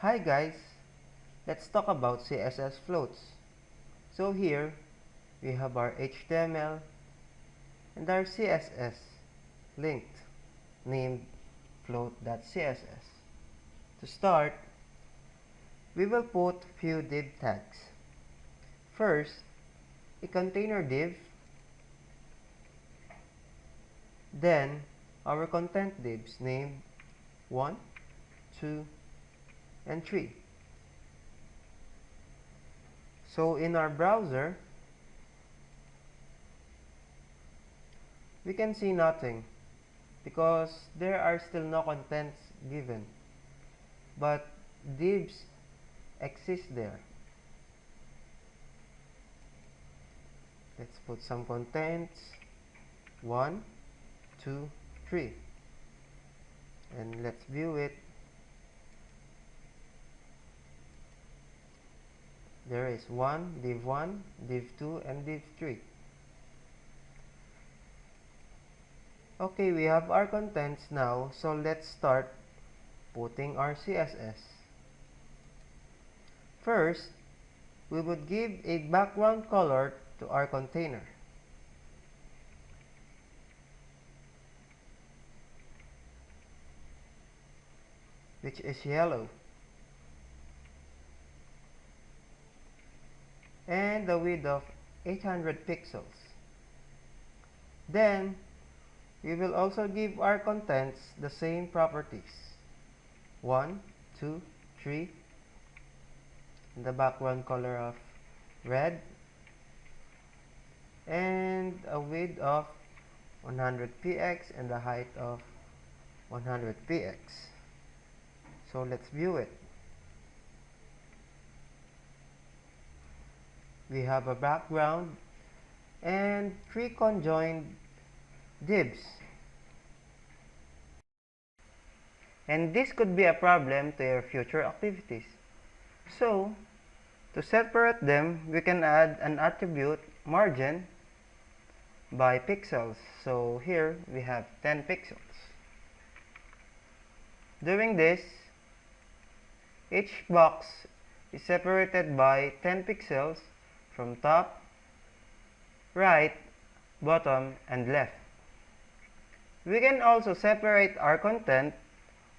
Hi guys, let's talk about CSS floats. So here we have our HTML and our CSS linked, named float.css. To start, we will put few div tags. First, a container div, then our content divs named 1, 2, and 3. So in our browser, we can see nothing because there are still no contents given, but divs exist there. Let's put some contents, 1, 2, 3, and let's view it. There is 1, div 2, and div 3. Okay, we have our contents now, so let's start putting our CSS. First, we would give a background color to our container. Which is yellow. And the width of 800 pixels. Then, we will also give our contents the same properties. 1, 2, 3, the background color of red, and a width of 100 px and a height of 100 px. So let's view it. We have a background and 3 conjoined divs. And this could be a problem to your future activities. So, to separate them, we can add an attribute margin by pixels. So here we have 10 pixels. Doing this, each box is separated by 10 pixels from top, right, bottom, and left. We can also separate our content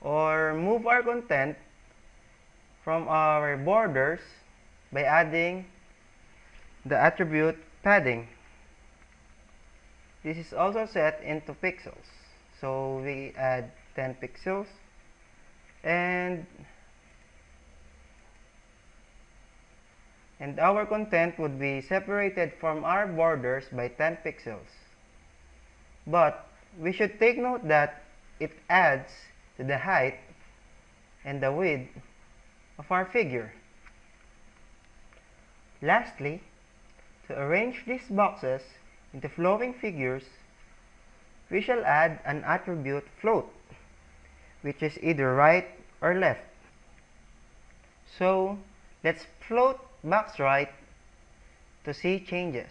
or move our content from our borders by adding the attribute padding. This is also set into pixels. So we add 10 pixels and our content would be separated from our borders by 10 pixels. But we should take note that it adds to the height and the width of our figure. Lastly, to arrange these boxes into flowing figures, we shall add an attribute float, which is either right or left. So let's float box right to see changes.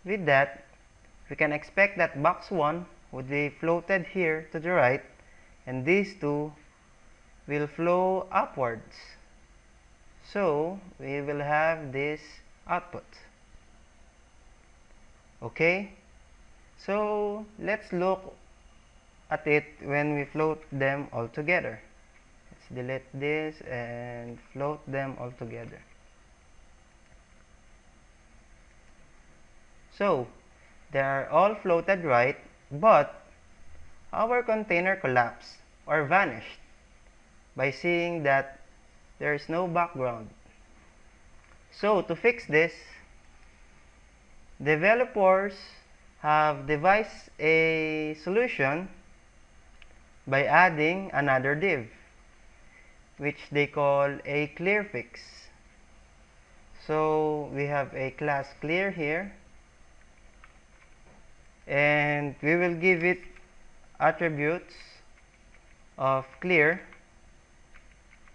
With that, we can expect that box 1 would be floated here to the right, and these two will flow upwards. So we will have this output. Okay, so let's look at it when we float them all together. Let's delete this and float them all together. So they are all floated right, but our container collapsed or vanished by seeing that there is no background. So to fix this, developers have devised a solution by adding another div, which they call a clear fix. So we have a class clear here, and we will give it attributes of clear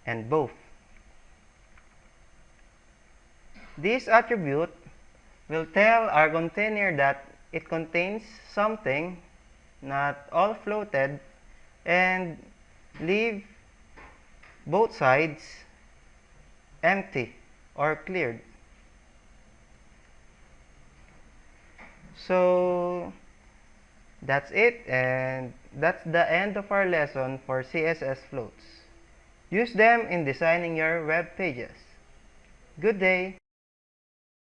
and both. This attribute will tell our container that it contains something not all floated, and leave both sides empty or cleared. So that's it, and that's the end of our lesson for CSS floats. Use them in designing your web pages. Good day!